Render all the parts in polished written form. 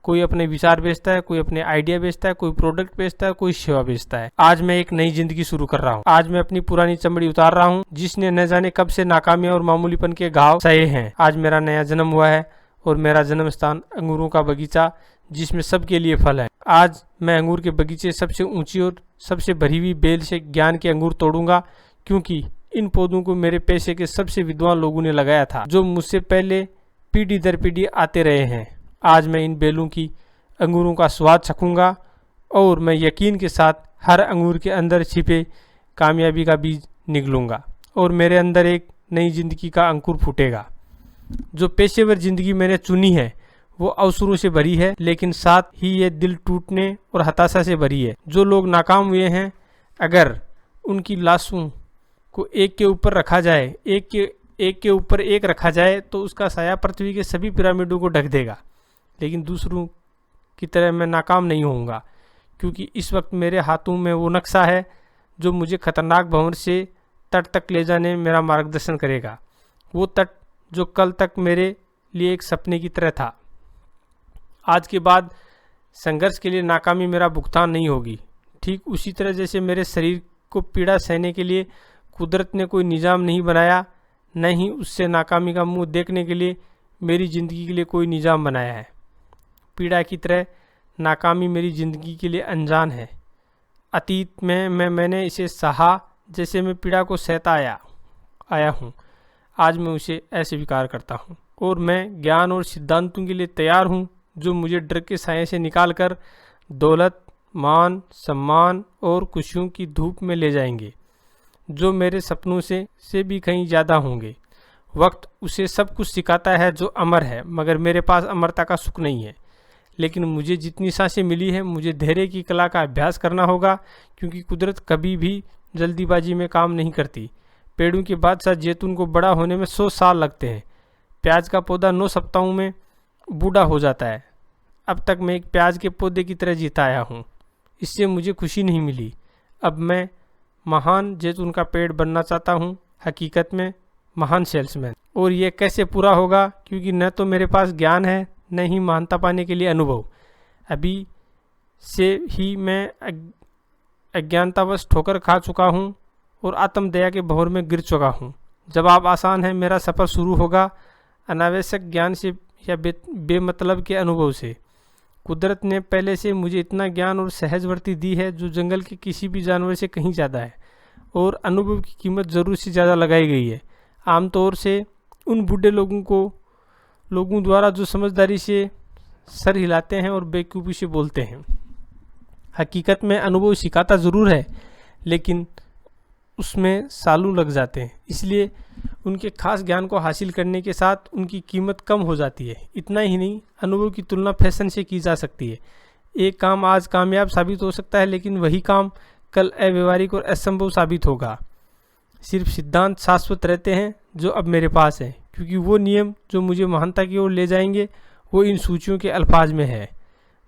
कोई अपने विचार बेचता है, कोई अपने आइडिया बेचता है, कोई प्रोडक्ट बेचता है, कोई सेवा बेचता है। आज मैं एक नई जिंदगी शुरू कर रहा हूँ। आज मैं अपनी पुरानी चमड़ी उतार रहा हूँ, जिसने न जाने कब से नाकामियां और मामूलीपन के घाव सहे हैं। आज मेरा नया जन्म हुआ है और मेरा जन्म स्थान अंगूरों का बगीचा, जिसमें सबके लिए फल है। आज मैं अंगूर के बगीचे सबसे ऊंची और सबसे भरी हुई बेल से ज्ञान के अंगूर तोड़ूंगा, क्योंकि इन पौधों को मेरे पेशे के सबसे विद्वान लोगों ने लगाया था, जो मुझसे पहले पीढ़ी दर पीढ़ी आते रहे हैं। आज मैं इन बेलों की अंगूरों का स्वाद चखूंगा और मैं यकीन के साथ हर अंगूर के अंदर छिपे कामयाबी का बीज निगलूंगा और मेरे अंदर एक नई जिंदगी का अंकुर फूटेगा। जो पेशेवर जिंदगी मैंने चुनी है वो अवसरों से भरी है, लेकिन साथ ही ये दिल टूटने और हताशा से भरी है। जो लोग नाकाम हुए हैं, अगर उनकी लाशों को एक के ऊपर रखा जाए, एक के ऊपर एक रखा जाए, तो उसका साया पृथ्वी के सभी पिरामिडों को ढक देगा। लेकिन दूसरों की तरह मैं नाकाम नहीं होऊंगा, क्योंकि इस वक्त मेरे हाथों में वो नक्शा है जो मुझे खतरनाक भंवर से तट तक ले जाने मेरा मार्गदर्शन करेगा। वो तट जो कल तक मेरे लिए एक सपने की तरह था, आज के बाद संघर्ष के लिए नाकामी मेरा भुगतान नहीं होगी। ठीक उसी तरह जैसे मेरे शरीर को पीड़ा सहने के लिए कुदरत ने कोई निज़ाम नहीं बनाया, न ही उससे नाकामी का मुंह देखने के लिए मेरी ज़िंदगी के लिए कोई निज़ाम बनाया है। पीड़ा की तरह नाकामी मेरी ज़िंदगी के लिए अनजान है। अतीत में मैंने इसे सहा जैसे मैं पीड़ा को सहता आया हूँ। आज मैं उसे अस्वीकार करता हूँ और मैं ज्ञान और सिद्धांतों के लिए तैयार हूँ, जो मुझे डर के साए से निकालकर दौलत, मान, सम्मान और खुशियों की धूप में ले जाएंगे, जो मेरे सपनों से भी कहीं ज़्यादा होंगे। वक्त उसे सब कुछ सिखाता है जो अमर है, मगर मेरे पास अमरता का सुख नहीं है। लेकिन मुझे जितनी सांसें मिली है, मुझे धैर्य की कला का अभ्यास करना होगा, क्योंकि कुदरत कभी भी जल्दीबाजी में काम नहीं करती। पेड़ों के बादशाह जैतून को बड़ा होने में 100 साल लगते हैं। प्याज का पौधा 9 सप्ताहों में बूढ़ा हो जाता है। अब तक मैं एक प्याज के पौधे की तरह जीता आया हूँ। इससे मुझे खुशी नहीं मिली। अब मैं महान जैतून का पेड़ बनना चाहता हूँ, हकीकत में महान सेल्समैन। और ये कैसे पूरा होगा, क्योंकि न तो मेरे पास ज्ञान है, न ही महानता पाने के लिए अनुभव। अभी से ही मैं अज्ञानतावश ठोकर खा चुका हूँ और आत्मदया के भंवर में गिर चुका हूँ। जवाब आसान है, मेरा सफ़र शुरू होगा अनावश्यक ज्ञान से या बेमतलब के अनुभव से। कुदरत ने पहले से मुझे इतना ज्ञान और सहजवर्ती दी है, जो जंगल के किसी भी जानवर से कहीं ज़्यादा है, और अनुभव की कीमत ज़रूर से ज़्यादा लगाई गई है। आमतौर से उन बूढ़े लोगों द्वारा जो समझदारी से सर हिलाते हैं और बेवकूफ़ी से बोलते हैं। हकीकत में अनुभव सिखाता ज़रूर है, लेकिन उसमें सालों लग जाते हैं। इसलिए उनके खास ज्ञान को हासिल करने के साथ उनकी कीमत कम हो जाती है। इतना ही नहीं, अनुभव की तुलना फैशन से की जा सकती है। एक काम आज कामयाब साबित हो सकता है, लेकिन वही काम कल अव्यवहारिक और असंभव साबित होगा। सिर्फ सिद्धांत शाश्वत रहते हैं जो अब मेरे पास हैं, क्योंकि वो नियम जो मुझे महानता की ओर ले जाएंगे वो इन सूचियों के अल्फाज में है।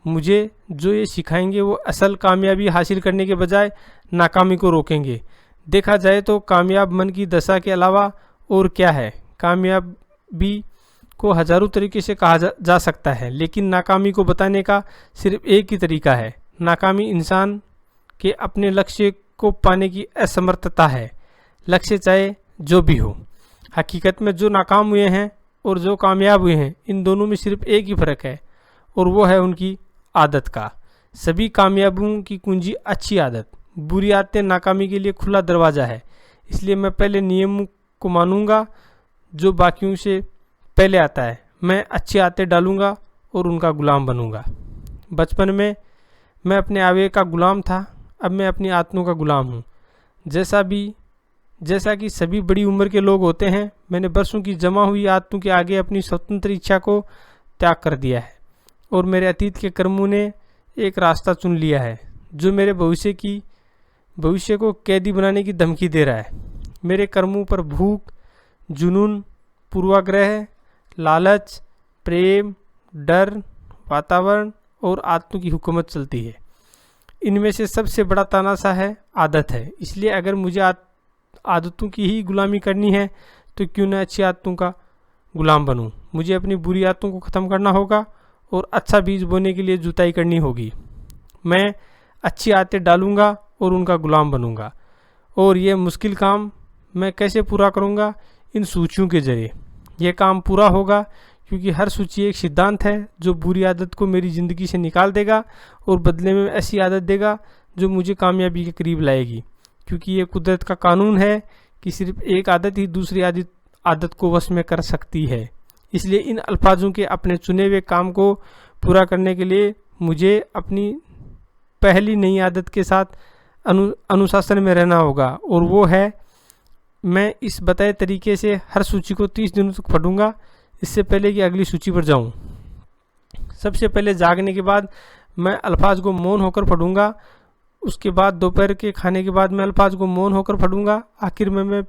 मुझे जो ये सिखाएंगे वो असल कामयाबी हासिल करने के बजाय नाकामी को रोकेंगे। देखा जाए तो कामयाब मन की दशा के अलावा और क्या है। कामयाबी को हजारों तरीके से कहा जा सकता है, लेकिन नाकामी को बताने का सिर्फ एक ही तरीका है। नाकामी इंसान के अपने लक्ष्य को पाने की असमर्थता है, लक्ष्य चाहे जो भी हो। हकीकत में जो नाकाम हुए हैं और जो कामयाब हुए हैं, इन दोनों में सिर्फ एक ही फ़र्क है, और वो है उनकी आदत का। सभी कामयाबियों की कुंजी अच्छी आदत। बुरी आदतें नाकामी के लिए खुला दरवाज़ा है। इसलिए मैं पहले नियम को मानूंगा जो बाकियों से पहले आता है। मैं अच्छी आदतें डालूंगा और उनका गुलाम बनूंगा। बचपन में मैं अपने आवेग का गुलाम था, अब मैं अपनी आत्मों का गुलाम हूँ। जैसा कि सभी बड़ी उम्र के लोग होते हैं, मैंने बरसों की जमा हुई आदतों के आगे अपनी स्वतंत्र इच्छा को त्याग कर दिया है, और मेरे अतीत के कर्मों ने एक रास्ता चुन लिया है जो मेरे भविष्य को कैदी बनाने की धमकी दे रहा है। मेरे कर्मों पर भूख, जुनून, पूर्वाग्रह, लालच, प्रेम, डर, वातावरण और आदतों की हुकूमत चलती है। इनमें से सबसे बड़ा तानाशाह है आदत है। इसलिए अगर मुझे आदतों की ही गुलामी करनी है तो क्यों न अच्छी आदतों का गुलाम बनूं। मुझे अपनी बुरी आदतों को ख़त्म करना होगा और अच्छा बीज बोने के लिए जुताई करनी होगी। मैं अच्छी आदतें डालूंगा और उनका गुलाम बनूंगा। और ये मुश्किल काम मैं कैसे पूरा करूंगा? इन सूचियों के जरिए। यह काम पूरा होगा क्योंकि हर सूची एक सिद्धांत है जो बुरी आदत को मेरी ज़िंदगी से निकाल देगा और बदले में ऐसी आदत देगा जो मुझे कामयाबी के करीब लाएगी। क्योंकि ये कुदरत का कानून है कि सिर्फ एक आदत ही दूसरी आदत को वश में कर सकती है। इसलिए इन अल्फाजों के अपने चुने हुए काम को पूरा करने के लिए मुझे अपनी पहली नई आदत के साथ अनुशासन में रहना होगा, और वो है मैं इस बताए तरीके से हर सूची को 30 दिनों तक पढ़ूंगा, इससे पहले कि अगली सूची पर जाऊं। सबसे पहले जागने के बाद मैं अल्फाज को मौन होकर पढ़ूंगा। उसके बाद दोपहर के खाने के बाद मैं अल्फाज को मौन होकर पढ़ूंगा। आखिर में मैं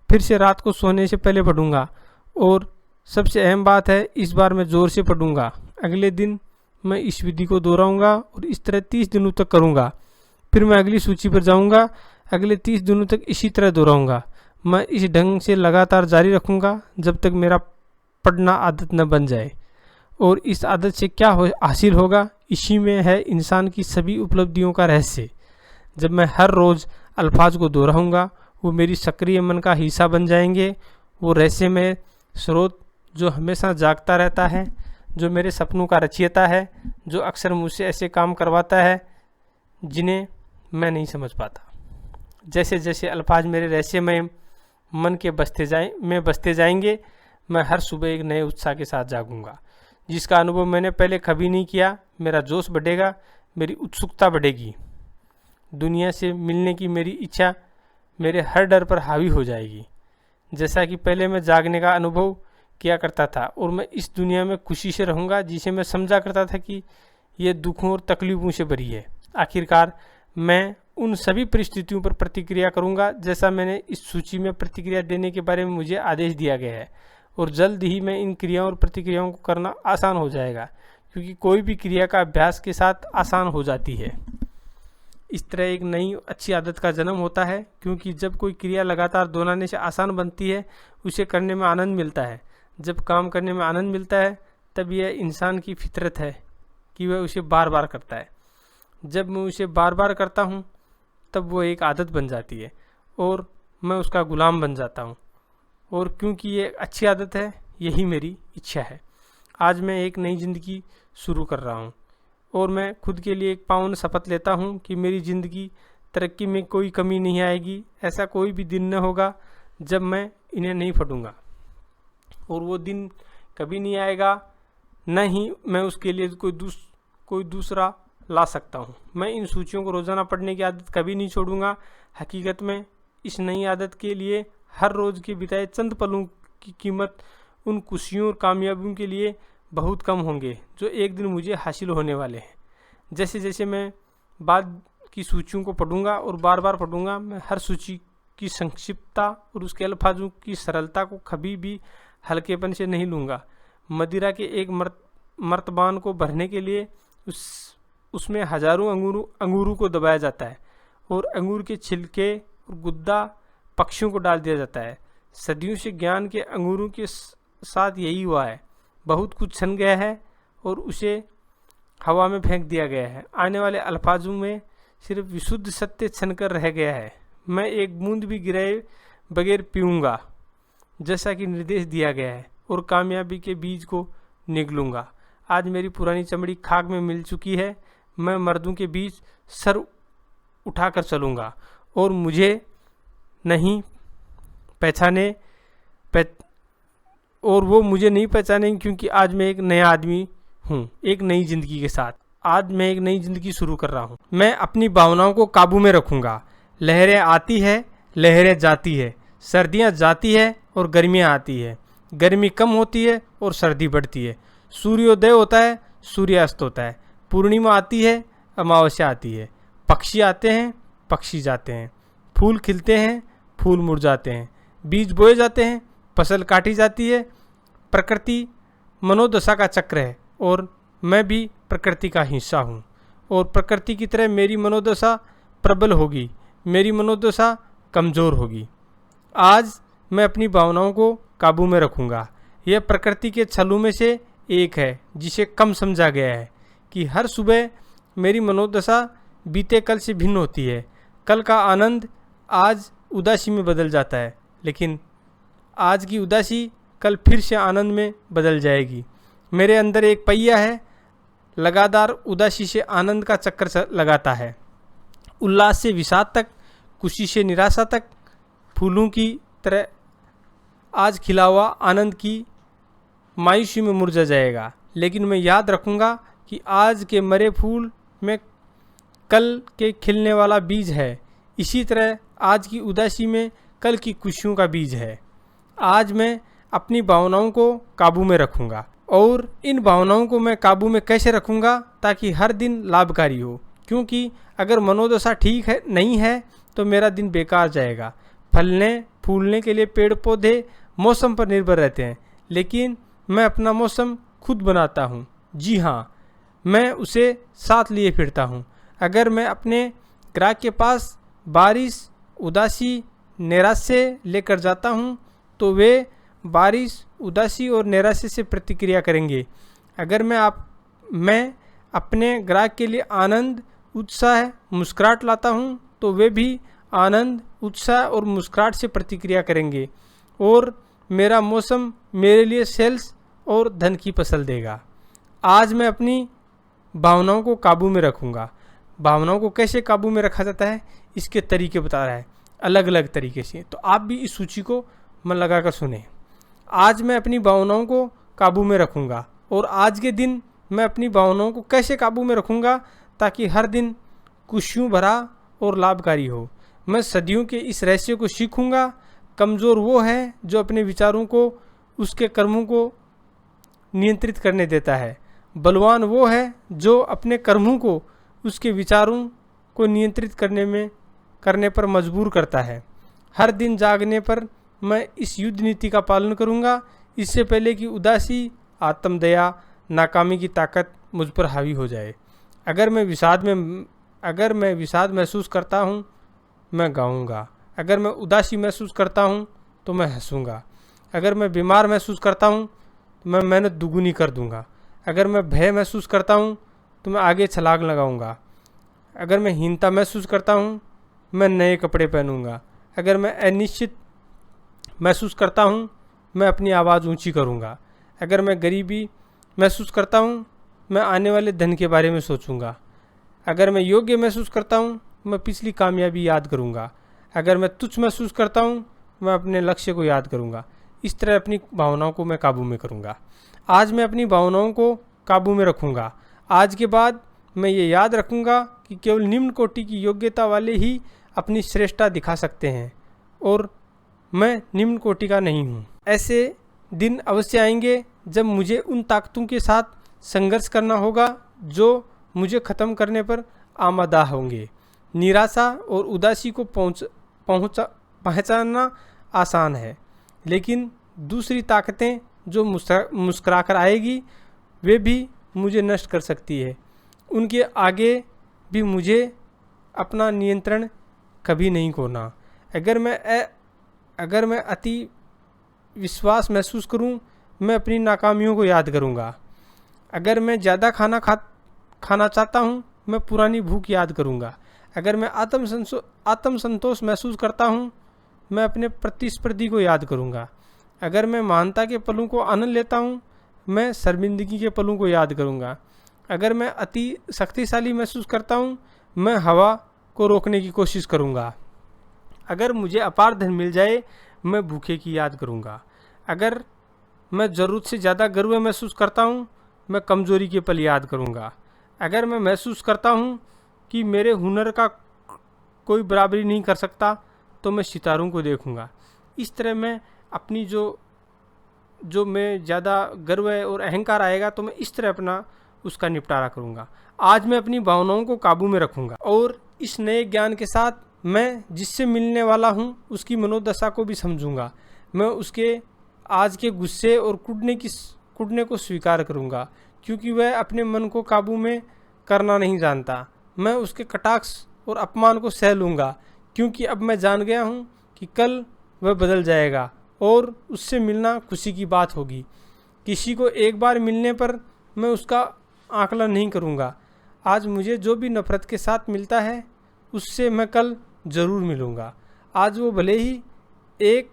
फिर से रात को सोने से पहले पढ़ूंगा। और सबसे अहम बात है, इस बार मैं ज़ोर से पढ़ूंगा। अगले दिन मैं इस विधि को दोहराऊंगा और इस तरह 30 दिनों तक करूंगा। फिर मैं अगली सूची पर जाऊंगा। अगले 30 दिनों तक इसी तरह दोहराऊंगा। मैं इस ढंग से लगातार जारी रखूंगा जब तक मेरा पढ़ना आदत न बन जाए। और इस आदत से क्या हासिल होगा? इसी में है इंसान की सभी उपलब्धियों का रहस्य। जब मैं हर रोज़ अल्फाज को दोहराऊंगा, वो मेरी सक्रिय मन का हिस्सा बन जाएंगे। वो रहस्यमय स्रोत जो हमेशा जागता रहता है, जो मेरे सपनों का रचयिता है, जो अक्सर मुझसे ऐसे काम करवाता है जिन्हें मैं नहीं समझ पाता। जैसे जैसे अल्फाज मेरे रहस्यमय मन के बसते जाएंगे, मैं हर सुबह एक नए उत्साह के साथ जागूंगा, जिसका अनुभव मैंने पहले कभी नहीं किया। मेरा जोश बढ़ेगा, मेरी उत्सुकता बढ़ेगी। दुनिया से मिलने की मेरी इच्छा मेरे हर डर पर हावी हो जाएगी। जैसा कि पहले मैं जागने का अनुभव किया करता था, और मैं इस दुनिया में खुशी से रहूँगा जिसे मैं समझा करता था कि ये दुखों और तकलीफ़ों से भरी है। आखिरकार मैं उन सभी परिस्थितियों पर प्रतिक्रिया करूंगा जैसा मैंने इस सूची में प्रतिक्रिया देने के बारे में मुझे आदेश दिया गया है। और जल्द ही मैं इन क्रियाओं और प्रतिक्रियाओं को करना आसान हो जाएगा, क्योंकि कोई भी क्रिया का अभ्यास के साथ आसान हो जाती है। इस तरह एक नई अच्छी आदत का जन्म होता है, क्योंकि जब कोई क्रिया लगातार दोहराने से आसान बनती है, उसे करने में आनंद मिलता है। जब काम करने में आनंद मिलता है, तब यह इंसान की फितरत है कि वह उसे बार बार करता है। जब मैं उसे बार बार करता हूँ, तब वो एक आदत बन जाती है और मैं उसका गुलाम बन जाता हूँ। और क्योंकि ये अच्छी आदत है, यही मेरी इच्छा है। आज मैं एक नई ज़िंदगी शुरू कर रहा हूँ, और मैं खुद के लिए एक पावन शपथ लेता हूँ कि मेरी ज़िंदगी तरक्की में कोई कमी नहीं आएगी। ऐसा कोई भी दिन न होगा जब मैं इन्हें नहीं पढ़ूंगा, और वो दिन कभी नहीं आएगा, न ही मैं उसके लिए कोई दूसरा ला सकता हूँ। मैं इन सूचियों को रोज़ाना पढ़ने की आदत कभी नहीं छोड़ूंगा। हकीकत में इस नई आदत के लिए हर रोज़ के बिताए चंद पलों की कीमत उन खुशियों और कामयाबियों के लिए बहुत कम होंगे जो एक दिन मुझे हासिल होने वाले हैं। जैसे जैसे मैं बाद की सूचियों को पढ़ूंगा और बार बार पढ़ूंगा, मैं हर सूची की संक्षिप्तता और उसके अल्फाजों की सरलता को कभी भी हल्केपन से नहीं लूँगा। मदिरा के एक मर्तबान को भरने के लिए उसमें हजारों अंगूरों को दबाया जाता है, और अंगूर के छिलके और गुद्दा पक्षियों को डाल दिया जाता है। सदियों से ज्ञान के अंगूरों के साथ यही हुआ है। बहुत कुछ छन गया है और उसे हवा में फेंक दिया गया है। आने वाले अल्फाजों में सिर्फ विशुद्ध सत्य छनकर रह गया है। मैं एक बूंद भी गिराए बगैर पीऊँगा जैसा कि निर्देश दिया गया है, और कामयाबी के बीज को निगलूँगा। आज मेरी पुरानी चमड़ी खाक में मिल चुकी है। मैं मर्दों के बीच सर उठाकर चलूँगा, और मुझे नहीं पहचाने और वो मुझे नहीं पहचानेंगे, क्योंकि आज मैं एक नया आदमी हूँ, एक नई ज़िंदगी के साथ। आज मैं एक नई ज़िंदगी शुरू कर रहा हूँ। मैं अपनी भावनाओं को काबू में रखूँगा। लहरें आती है, लहरें जाती है, सर्दियाँ जाती है और गर्मियाँ आती है। गर्मी कम होती है और सर्दी बढ़ती है। सूर्योदय होता है, सूर्यास्त होता है। पूर्णिमा आती है, अमावस्या आती है। पक्षी आते हैं, पक्षी जाते हैं। फूल खिलते हैं, फूल मुरझाते हैं। बीज बोए जाते हैं, फसल काटी जाती है। प्रकृति मनोदशा का चक्र है, और मैं भी प्रकृति का हिस्सा हूँ। और प्रकृति की तरह मेरी मनोदशा प्रबल होगी, मेरी मनोदशा कमज़ोर होगी। आज मैं अपनी भावनाओं को काबू में रखूँगा। यह प्रकृति के छलों में से एक है जिसे कम समझा गया है कि हर सुबह मेरी मनोदशा बीते कल से भिन्न होती है। कल का आनंद आज उदासी में बदल जाता है, लेकिन आज की उदासी कल फिर से आनंद में बदल जाएगी। मेरे अंदर एक पहिया है, लगातार उदासी से आनंद का चक्कर लगाता है। उल्लास से विषाद तक, खुशी से निराशा तक, फूलों की तरह आज खिला हुआ आनंद की मायूसी में मुरझा जाएगा। लेकिन मैं याद रखूँगा कि आज के मरे फूल में कल के खिलने वाला बीज है। इसी तरह आज की उदासी में कल की खुशियों का बीज है। आज मैं अपनी भावनाओं को काबू में रखूँगा। और इन भावनाओं को मैं काबू में कैसे रखूँगा ताकि हर दिन लाभकारी हो, क्योंकि अगर मनोदशा ठीक है नहीं है तो मेरा दिन बेकार जाएगा। फलने फूलने के लिए पेड़ पौधे मौसम पर निर्भर रहते हैं, लेकिन मैं अपना मौसम खुद बनाता हूँ। जी हाँ, मैं उसे साथ लिए फिरता हूँ। अगर मैं अपने ग्राहक के पास बारिश, उदासी, नैराश्य लेकर जाता हूँ तो वे बारिश, उदासी और नैराश्य से प्रतिक्रिया करेंगे। अगर मैं अपने ग्राहक के लिए आनंद, उत्साह, मुस्कुराहट लाता हूँ तो वे भी आनंद, उत्साह और मुस्कुराहट से प्रतिक्रिया करेंगे और मेरा मौसम मेरे लिए सेल्स और धन की फसल देगा। आज मैं अपनी भावनाओं को काबू में रखूँगा। भावनाओं को कैसे काबू में रखा जाता है इसके तरीके बता रहा है, अलग अलग तरीके से। तो आप भी इस सूची को मन लगा कर सुने। आज मैं अपनी भावनाओं को काबू में रखूँगा। और आज के दिन मैं अपनी भावनाओं को कैसे काबू में रखूँगा ताकि हर दिन खुशियों भरा और लाभकारी हो। मैं सदियों के इस रहस्य को सीखूँगा। कमज़ोर वो है जो अपने विचारों को उसके कर्मों को नियंत्रित करने देता है। बलवान वो है जो अपने कर्मों को उसके विचारों को नियंत्रित करने पर मजबूर करता है। हर दिन जागने पर मैं इस युद्ध नीति का पालन करूंगा, इससे पहले कि उदासी, आत्मदया, नाकामी की ताकत मुझ पर हावी हो जाए। अगर मैं विषाद महसूस करता हूँ मैं गाऊंगा। अगर मैं उदासी महसूस करता हूँ तो मैं हंसूंगा। अगर मैं बीमार महसूस करता हूँ तो मैं मेहनत दुगुनी कर दूंगा। अगर मैं भय महसूस करता हूँ तो मैं आगे छलांग लगाऊंगा। अगर मैं हीनता महसूस करता हूँ मैं नए कपड़े पहनूंगा। अगर मैं अनिश्चित महसूस करता हूँ मैं अपनी आवाज़ ऊंची करूँगा। अगर मैं गरीबी महसूस करता हूँ मैं आने वाले धन के बारे में सोचूंगा। अगर मैं योग्य महसूस करता हूँ मैं पिछली कामयाबी याद करूँगा। अगर मैं तुच्छ महसूस करता हूँ मैं अपने लक्ष्य को याद करूँगा। इस तरह अपनी भावनाओं को मैं काबू में करूँगा। आज मैं अपनी भावनाओं को काबू में रखूँगा। आज के बाद मैं ये याद रखूँगा कि केवल निम्न कोटि की योग्यता वाले ही अपनी श्रेष्ठता दिखा सकते हैं और मैं निम्न कोटि का नहीं हूँ। ऐसे दिन अवश्य आएंगे जब मुझे उन ताकतों के साथ संघर्ष करना होगा जो मुझे ख़त्म करने पर आमादा होंगे। निराशा और उदासी को पहचानना आसान है, लेकिन दूसरी ताकतें जो मुस्कुराकर आएगी वे भी मुझे नष्ट कर सकती है। उनके आगे भी मुझे अपना नियंत्रण कभी नहीं खोना। अगर मैं अति विश्वास महसूस करूं मैं अपनी नाकामियों को याद करूंगा। अगर मैं ज़्यादा खाना चाहता हूं मैं पुरानी भूख याद करूंगा। अगर मैं आत्मसंतोष महसूस करता हूं मैं अपने प्रतिस्पर्धी को याद करूंगा। अगर मैं महानता के पलों को आनंद लेता हूं मैं शर्मिंदगी के पलों को याद करूंगा। अगर मैं अति शक्तिशाली महसूस करता हूं मैं हवा को रोकने की कोशिश करूंगा। अगर मुझे अपार धन मिल जाए मैं भूखे की याद करूंगा। अगर मैं ज़रूरत से ज़्यादा गर्व महसूस करता हूं मैं कमज़ोरी के पल याद करूंगा। अगर मैं महसूस करता हूं कि मेरे हुनर का कोई बराबरी नहीं कर सकता तो मैं सितारों को देखूंगा। इस तरह मैं अपनी जो मैं ज़्यादा गर्व और अहंकार आएगा तो मैं इस तरह अपना उसका निपटारा करूंगा। आज मैं अपनी भावनाओं को काबू में रखूंगा और इस नए ज्ञान के साथ मैं जिससे मिलने वाला हूं उसकी मनोदशा को भी समझूंगा। मैं उसके आज के गुस्से और कुटने को स्वीकार करूंगा, क्योंकि वह अपने मन को काबू में करना नहीं जानता। मैं उसके कटाक्ष और अपमान को सह लूँगा, क्योंकि अब मैं जान गया हूँ कि कल वह बदल जाएगा और उससे मिलना खुशी की बात होगी। किसी को एक बार मिलने पर मैं उसका आकलन नहीं करूँगा। आज मुझे जो भी नफ़रत के साथ मिलता है उससे मैं कल ज़रूर मिलूँगा। आज वो भले ही एक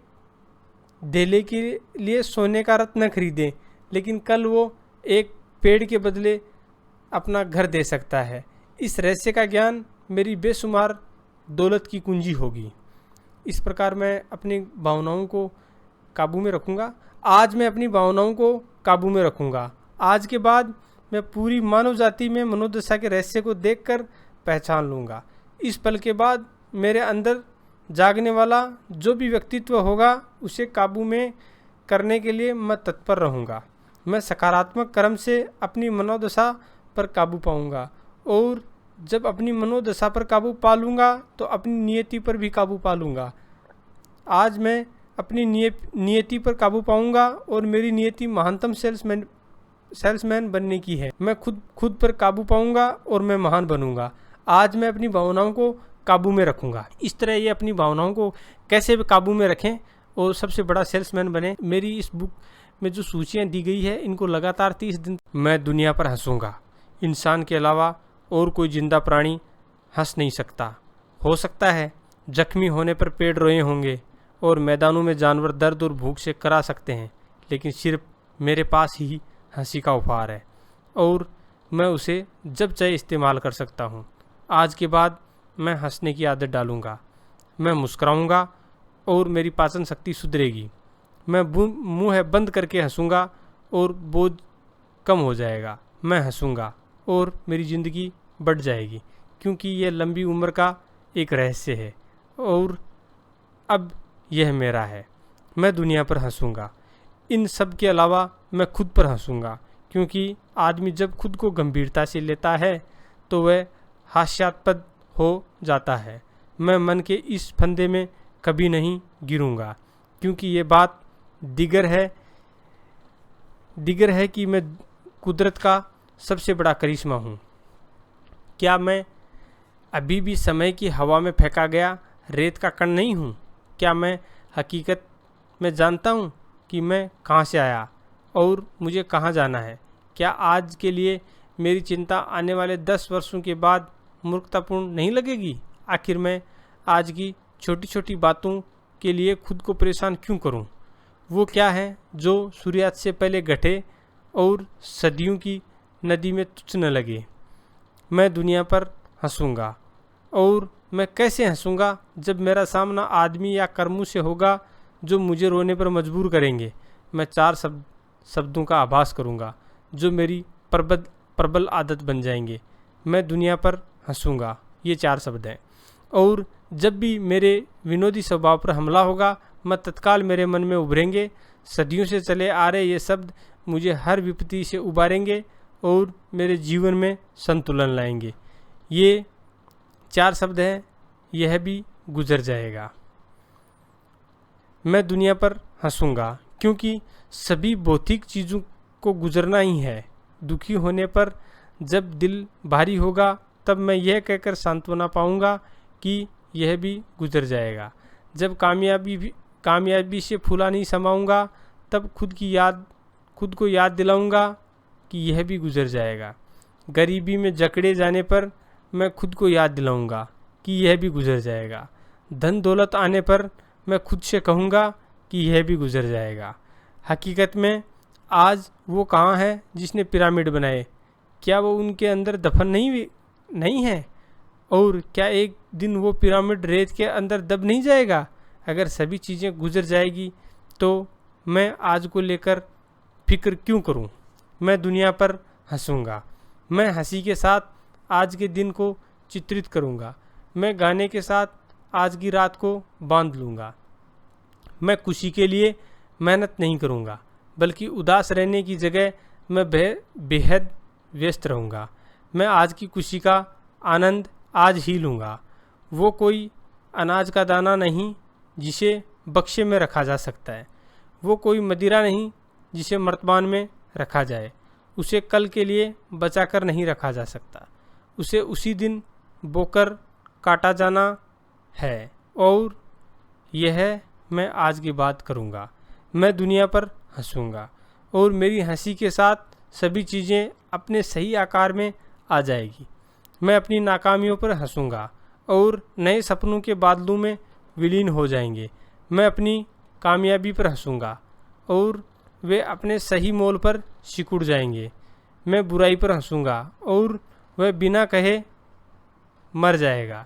धेले के लिए सोने का रत्न न खरीदे, लेकिन कल वो एक पेड़ के बदले अपना घर दे सकता है। इस रहस्य का ज्ञान मेरी बेशुमार दौलत की कुंजी होगी। इस प्रकार मैं अपनी भावनाओं को काबू में रखूँगा। आज मैं अपनी भावनाओं को काबू में रखूँगा। आज के बाद मैं पूरी मानव जाति में मनोदशा के रहस्य को देखकर पहचान लूँगा। इस पल के बाद मेरे अंदर जागने वाला जो भी व्यक्तित्व होगा उसे काबू में करने के लिए मैं तत्पर रहूँगा। मैं सकारात्मक कर्म से अपनी मनोदशा पर काबू पाऊँगा, और जब अपनी मनोदशा पर काबू पा लूँगा तो अपनी नियति पर भी काबू पा लूँगा। आज मैं अपनी नियति पर काबू पाऊँगा और मेरी नियति महानतम सेल्समैन बनने की है। मैं खुद पर काबू पाऊँगा और मैं महान बनूँगा। आज मैं अपनी भावनाओं को काबू में रखूँगा। इस तरह ये अपनी भावनाओं को कैसे काबू में रखें और सबसे बड़ा सेल्समैन बने, मेरी इस बुक में जो सूचियाँ दी गई है इनको लगातार 30 दिन मैं दुनिया पर हंसूँगा। इंसान के अलावा और कोई जिंदा प्राणी हंस नहीं सकता। हो सकता है जख्मी होने पर पेड़ रोए होंगे और मैदानों में जानवर दर्द और भूख से करा सकते हैं, लेकिन सिर्फ मेरे पास ही हंसी का उपहार है और मैं उसे जब चाहे इस्तेमाल कर सकता हूँ। आज के बाद मैं हंसने की आदत डालूँगा। मैं मुस्कुराऊँगा और मेरी पाचन शक्ति सुधरेगी। मैं मुँह बंद करके हंसूँगा और बोझ कम हो जाएगा। मैं हंसूँगा और मेरी ज़िंदगी बढ़ जाएगी, क्योंकि यह लंबी उम्र का एक रहस्य है और अब यह मेरा है। मैं दुनिया पर हंसूँगा। इन सब के अलावा मैं खुद पर हंसूँगा, क्योंकि आदमी जब खुद को गंभीरता से लेता है तो वह हास्यास्पद हो जाता है। मैं मन के इस फंदे में कभी नहीं गिरूँगा, क्योंकि ये बात दिगर है कि मैं कुदरत का सबसे बड़ा करिश्मा हूँ। क्या मैं अभी भी समय की हवा में फेंका गया रेत का कण नहीं हूँ? क्या मैं हकीकत में जानता हूँ कि मैं कहाँ से आया और मुझे कहाँ जाना है? क्या आज के लिए मेरी चिंता आने वाले 10 वर्षों के बाद मूर्खतापूर्ण नहीं लगेगी? आखिर मैं आज की छोटी छोटी बातों के लिए खुद को परेशान क्यों करूं? वो क्या है जो सूर्यास्त से पहले घटे और सदियों की नदी में तुच्छ न लगे? मैं दुनिया पर हंसूंगा, और मैं कैसे हंसूंगा जब मेरा सामना आदमी या कर्मों से होगा जो मुझे रोने पर मजबूर करेंगे। मैं 4 शब्दों का आभास करूंगा जो मेरी प्रबल आदत बन जाएंगे। मैं दुनिया पर हंसूंगा, ये 4 शब्द हैं। और जब भी मेरे विनोदी स्वभाव पर हमला होगा, मैं तत्काल मेरे मन में उभरेंगे। सदियों से चले आ रहे ये शब्द मुझे हर विपत्ति से उबारेंगे और मेरे जीवन में संतुलन लाएंगे। ये 4 शब्द हैं, यह भी गुजर जाएगा। मैं दुनिया पर हंसूंगा, क्योंकि सभी भौतिक चीज़ों को गुजरना ही है। दुखी होने पर जब दिल भारी होगा तब मैं यह कहकर सांत्वना पाऊंगा कि यह भी गुजर जाएगा। जब कामयाबी से फूला नहीं समाऊंगा तब खुद को याद दिलाऊंगा कि यह भी गुजर जाएगा। गरीबी में जकड़े जाने पर मैं खुद को याद दिलाऊंगा कि यह भी गुजर जाएगा। धन दौलत आने पर मैं खुद से कहूँगा कि यह भी गुजर जाएगा। हकीकत में आज वो कहाँ है जिसने पिरामिड बनाए? क्या वो उनके अंदर दफन नहीं है? और क्या एक दिन वो पिरामिड रेत के अंदर दब नहीं जाएगा? अगर सभी चीज़ें गुजर जाएगी तो मैं आज को लेकर फिक्र क्यों करूं? मैं दुनिया पर हंसूंगा। मैं हंसी के साथ आज के दिन को चित्रित करूंगा। मैं गाने के साथ आज की रात को बांध लूँगा। मैं खुशी के लिए मेहनत नहीं करूँगा, बल्कि उदास रहने की जगह मैं बेहद व्यस्त रहूँगा। मैं आज की खुशी का आनंद आज ही लूँगा। वो कोई अनाज का दाना नहीं जिसे बक्से में रखा जा सकता है। वो कोई मदिरा नहीं जिसे मर्तबान में रखा जाए। उसे कल के लिए बचा कर नहीं रखा जा सकता। उसे उसी दिन बोकर काटा जाना है। और यह मैं आज की बात करूँगा। मैं दुनिया पर हंसूँगा। और मेरी हंसी के साथ सभी चीज़ें अपने सही आकार में आ जाएगी। मैं अपनी नाकामियों पर हंसूंगा और नए सपनों के बादलों में विलीन हो जाएंगे। मैं अपनी कामयाबी पर हंसूंगा और वे अपने सही मोल पर सिकुड़ जाएंगे। मैं बुराई पर हंसूंगा और वह बिना कहे मर जाएगा।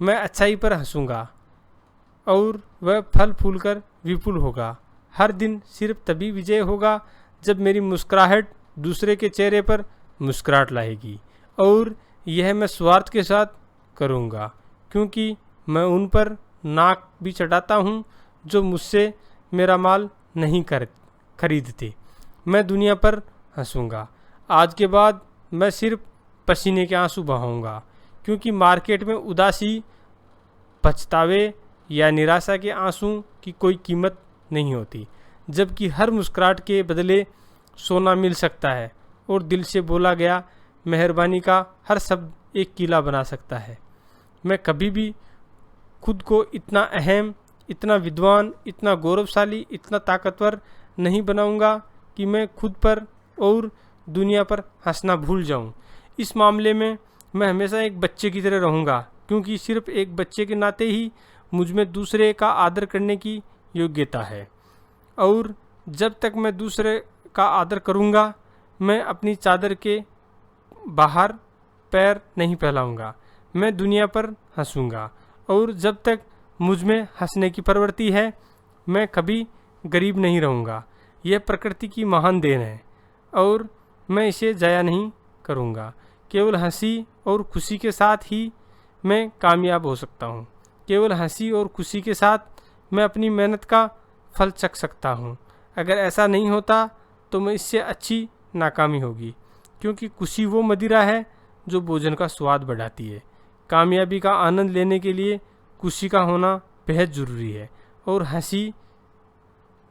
मैं अच्छाई पर हंसूंगा और वह फल फूल कर विपुल होगा। हर दिन सिर्फ तभी विजय होगा जब मेरी मुस्कुराहट दूसरे के चेहरे पर मुस्कुराहट लाएगी, और यह मैं स्वार्थ के साथ करूँगा, क्योंकि मैं उन पर नाक भी चढ़ाता हूँ जो मुझसे मेरा माल नहीं खरीदते। मैं दुनिया पर हंसूंगा। आज के बाद मैं सिर्फ पसीने के आंसू बहाऊंगा, क्योंकि मार्केट में उदासी, पछतावे या निराशा के आंसू की कोई कीमत नहीं होती, जबकि हर मुस्कुराहट के बदले सोना मिल सकता है और दिल से बोला गया मेहरबानी का हर शब्द एक किला बना सकता है। मैं कभी भी खुद को इतना अहम, इतना विद्वान, इतना गौरवशाली, इतना ताकतवर नहीं बनाऊंगा कि मैं खुद पर और दुनिया पर हंसना भूल जाऊं। इस मामले में मैं हमेशा एक बच्चे की तरह रहूंगा, क्योंकि सिर्फ एक बच्चे के नाते ही मुझ में दूसरे का आदर करने की योग्यता है, और जब तक मैं दूसरे का आदर करूंगा, मैं अपनी चादर के बाहर पैर नहीं फैलाऊंगा। मैं दुनिया पर हंसूंगा, और जब तक मुझ में हंसने की प्रवृत्ति है, मैं कभी गरीब नहीं रहूंगा। यह प्रकृति की महान देन है और मैं इसे जाया नहीं करूंगा। केवल हंसी और खुशी के साथ ही मैं कामयाब हो सकता हूँ। केवल हंसी और खुशी के साथ मैं अपनी मेहनत का फल चख सकता हूँ। अगर ऐसा नहीं होता तो मैं इससे अच्छी नाकामी होगी, क्योंकि खुशी वो मदिरा है जो भोजन का स्वाद बढ़ाती है। कामयाबी का आनंद लेने के लिए खुशी का होना बेहद ज़रूरी है, और हंसी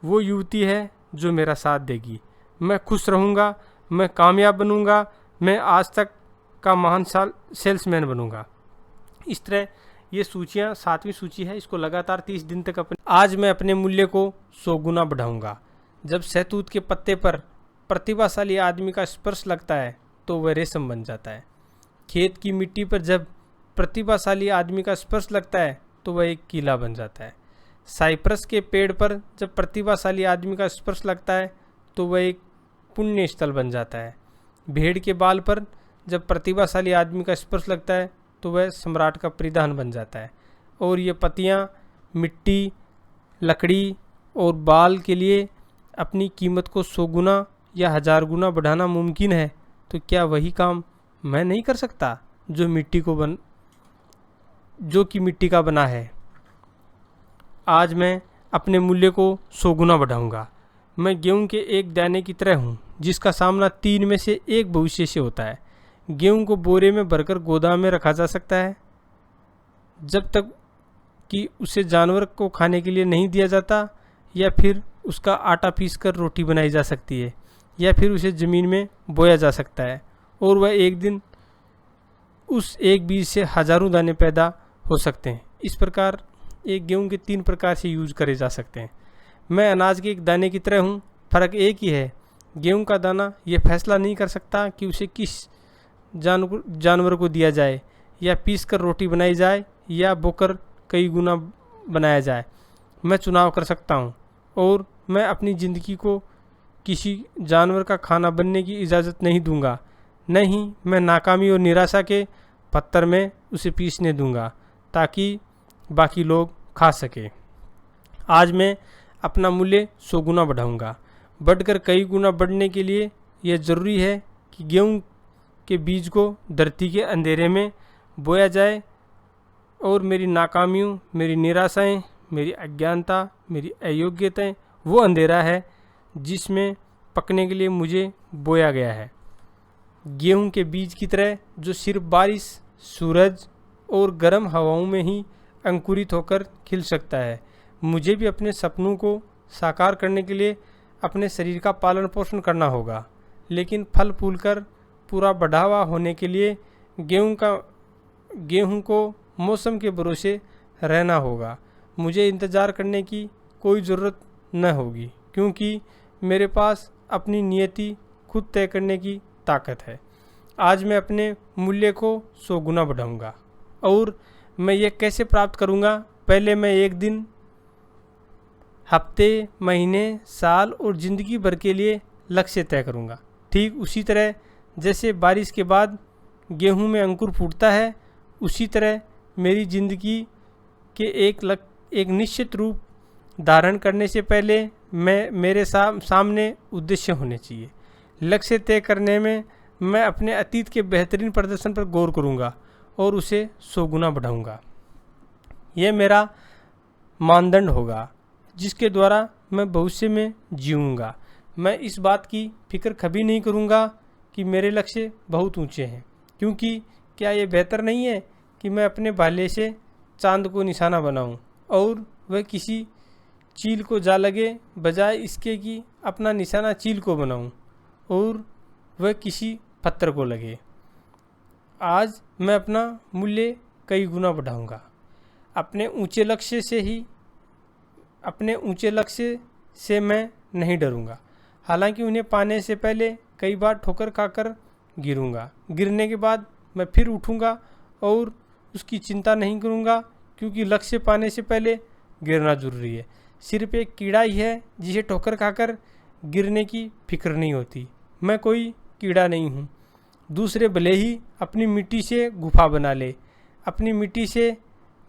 वो युवती है जो मेरा साथ देगी। मैं खुश रहूँगा, मैं कामयाब बनूँगा, मैं आज तक का महान सेल्समैन बनूँगा। इस तरह ये सूचियाँ 7वीं सूची है, इसको लगातार 30 दिन तक आज मैं अपने मूल्य को 100 गुना बढ़ाऊँगा। जब शहतूत के पत्ते पर प्रतिभाशाली आदमी का स्पर्श लगता है तो वह रेशम बन जाता है। खेत की मिट्टी पर जब प्रतिभाशाली आदमी का स्पर्श लगता है तो वह एक किला बन जाता है। साइप्रस के पेड़ पर जब प्रतिभाशाली आदमी का स्पर्श लगता है तो वह एक पुण्य स्थल बन जाता है। भेड़ के बाल पर जब प्रतिभाशाली आदमी का स्पर्श लगता है तो वह सम्राट का परिधान बन जाता है। और ये पत्तियाँ, मिट्टी, लकड़ी और बाल के लिए अपनी कीमत को 100 गुना या 1000 गुना बढ़ाना मुमकिन है, तो क्या वही काम मैं नहीं कर सकता जो कि मिट्टी का बना है। आज मैं अपने मूल्य को 100 गुना बढ़ाऊंगा। मैं गेहूं के एक दाने की तरह हूं, जिसका सामना 3 में से एक भविष्य से होता है। गेहूं को बोरे में भरकर गोदाम में रखा जा सकता है जब तक कि उसे जानवर को खाने के लिए नहीं दिया जाता, या फिर उसका आटा पीसकर रोटी बनाई जा सकती है, या फिर उसे ज़मीन में बोया जा सकता है और वह एक दिन उस एक बीज से हज़ारों दाने पैदा हो सकते हैं। इस प्रकार एक गेहूं के 3 प्रकार से यूज करे जा सकते हैं। मैं अनाज के एक दाने की तरह हूँ, फ़र्क एक ही है, गेहूं का दाना यह फैसला नहीं कर सकता कि उसे किस जानवर को दिया जाए, या पीस कर रोटी बनाई जाए, या बोकर कई गुना बनाया जाए। मैं चुनाव कर सकता हूँ, और मैं अपनी ज़िंदगी को किसी जानवर का खाना बनने की इजाज़त नहीं दूंगा। नहीं, मैं नाकामी और निराशा के पत्थर में उसे पीसने दूंगा ताकि बाकी लोग खा सके। आज मैं अपना मूल्य 100 गुना बढ़ाऊंगा। बढ़कर कई गुना बढ़ने के लिए यह ज़रूरी है कि गेहूं के बीज को धरती के अंधेरे में बोया जाए, और मेरी नाकामियों, मेरी निराशाएं, मेरी अज्ञानता, मेरी अयोग्यताएं वो अंधेरा है जिसमें पकने के लिए मुझे बोया गया है। गेहूं के बीज की तरह जो सिर्फ बारिश, सूरज और गर्म हवाओं में ही अंकुरित होकर खिल सकता है। मुझे भी अपने सपनों को साकार करने के लिए अपने शरीर का पालन पोषण करना होगा, लेकिन फल फूल कर पूरा बढ़ावा होने के लिए गेहूं को मौसम के भरोसे रहना होगा। मुझे इंतज़ार करने की कोई ज़रूरत न होगी, क्योंकि मेरे पास अपनी नियति खुद तय करने की ताकत है। आज मैं अपने मूल्य को 100 गुना बढ़ाऊंगा। और मैं ये कैसे प्राप्त करूंगा? पहले मैं एक दिन, हफ्ते, महीने, साल और ज़िंदगी भर के लिए लक्ष्य तय करूंगा। ठीक उसी तरह जैसे बारिश के बाद गेहूं में अंकुर फूटता है, उसी तरह मेरी ज़िंदगी के एक निश्चित रूप धारण करने से पहले मेरे सामने उद्देश्य होने चाहिए। लक्ष्य तय करने में मैं अपने अतीत के बेहतरीन प्रदर्शन पर गौर करूंगा और उसे 100 गुना बढ़ाऊंगा। यह मेरा मानदंड होगा जिसके द्वारा मैं भविष्य में जीऊँगा। मैं इस बात की फिक्र कभी नहीं करूँगा कि मेरे लक्ष्य बहुत ऊंचे हैं, क्योंकि क्या ये बेहतर नहीं है कि मैं अपने भाले से चांद को निशाना बनाऊं और वह किसी चील को जा लगे, बजाय इसके कि अपना निशाना चील को बनाऊं और वह किसी पत्थर को लगे। आज मैं अपना मूल्य कई गुना बढ़ाऊंगा। अपने ऊंचे लक्ष्य से मैं नहीं डरूंगा। हालांकि उन्हें पाने से पहले कई बार ठोकर खाकर गिरूंगा। गिरने के बाद मैं फिर उठूंगा और उसकी चिंता नहीं करूंगा, क्योंकि लक्ष्य पाने से पहले गिरना जरूरी है। सिर्फ एक कीड़ा ही है जिसे ठोकर खाकर गिरने की फिक्र नहीं होती। मैं कोई कीड़ा नहीं हूँ। दूसरे भले ही अपनी मिट्टी से गुफा बना ले, अपनी मिट्टी से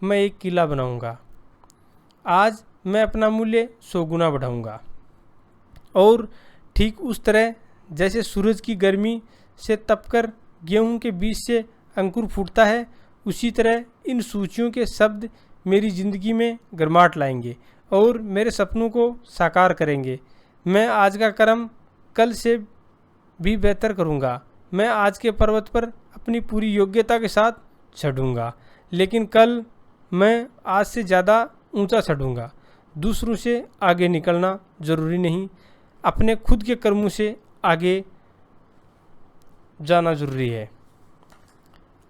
मैं एक किला बनाऊंगा। आज मैं अपना मूल्य 100 गुना बढ़ाऊंगा। और ठीक उस तरह जैसे सूरज की गर्मी से तपकर गेहूं के बीज से अंकुर फूटता है, उसी तरह इन सूचियों के शब्द मेरी ज़िंदगी में गर्माहट लाएंगे और मेरे सपनों को साकार करेंगे। मैं आज का कर्म कल से भी बेहतर करूंगा। मैं आज के पर्वत पर अपनी पूरी योग्यता के साथ चढ़ूंगा, लेकिन कल मैं आज से ज़्यादा ऊंचा चढ़ूंगा। दूसरों से आगे निकलना ज़रूरी नहीं, अपने खुद के कर्मों से आगे जाना ज़रूरी है।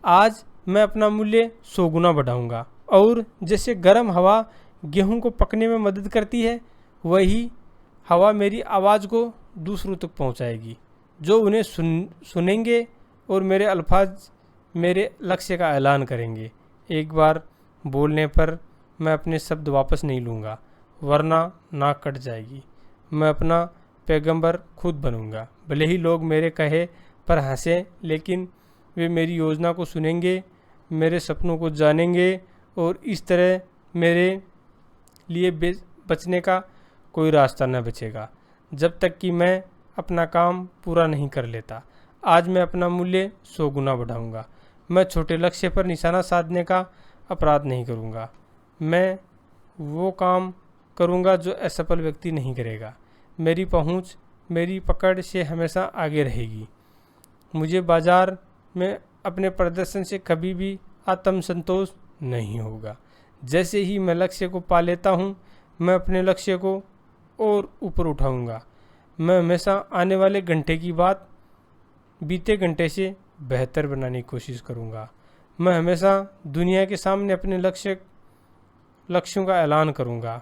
आज मैं अपना मूल्य 100 गुना बढ़ाऊंगा। और जैसे गर्म हवा गेहूं को पकने में मदद करती है, वही हवा मेरी आवाज़ को दूसरों तक पहुंचाएगी, जो उन्हें सुनेंगे और मेरे अल्फाज मेरे लक्ष्य का ऐलान करेंगे। एक बार बोलने पर मैं अपने शब्द वापस नहीं लूँगा, वरना नाक कट जाएगी। मैं अपना पैगंबर खुद बनूंगा। भले ही लोग मेरे कहे पर हंसें, लेकिन वे मेरी योजना को सुनेंगे, मेरे सपनों को जानेंगे और इस तरह मेरे लिए बचने का कोई रास्ता न बचेगा जब तक कि मैं अपना काम पूरा नहीं कर लेता। आज मैं अपना मूल्य 100 गुना बढ़ाऊंगा। मैं छोटे लक्ष्य पर निशाना साधने का अपराध नहीं करूंगा। मैं वो काम करूंगा जो असफल व्यक्ति नहीं करेगा। मेरी पहुंच, मेरी पकड़ से हमेशा आगे रहेगी। मुझे बाजार में अपने प्रदर्शन से कभी भी आत्मसंतोष नहीं होगा। जैसे ही मैं लक्ष्य को पा लेता हूँ, मैं अपने लक्ष्य को और ऊपर उठाऊंगा। मैं हमेशा आने वाले घंटे की बात बीते घंटे से बेहतर बनाने की कोशिश करूंगा। मैं हमेशा दुनिया के सामने अपने लक्ष्यों का ऐलान करूंगा,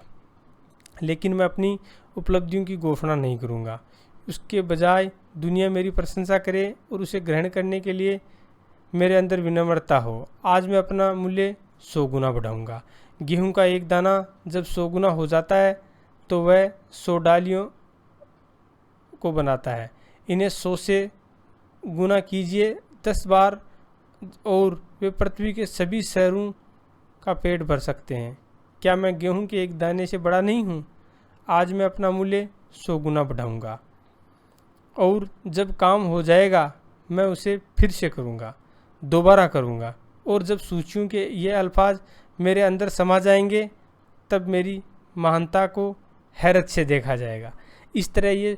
लेकिन मैं अपनी उपलब्धियों की घोषणा नहीं करूंगा। उसके बजाय दुनिया मेरी प्रशंसा करे और उसे ग्रहण करने के लिए मेरे अंदर विनम्रता हो। आज मैं अपना मूल्य 100 गुना बढ़ाऊंगा। गेहूं का एक दाना जब 100 गुना हो जाता है तो वह 100 डालियों को बनाता है। इन्हें 100 से गुना कीजिए 10 बार और वे पृथ्वी के सभी शहरों का पेट भर सकते हैं। क्या मैं गेहूं के एक दाने से बड़ा नहीं हूँ? आज मैं अपना मूल्य 100 गुना बढ़ाऊंगा और जब काम हो जाएगा मैं उसे फिर से करूँगा, दोबारा करूँगा। और जब सूचियों के ये अल्फाज मेरे अंदर समा जाएंगे, तब मेरी महानता को हैरत से देखा जाएगा। इस तरह ये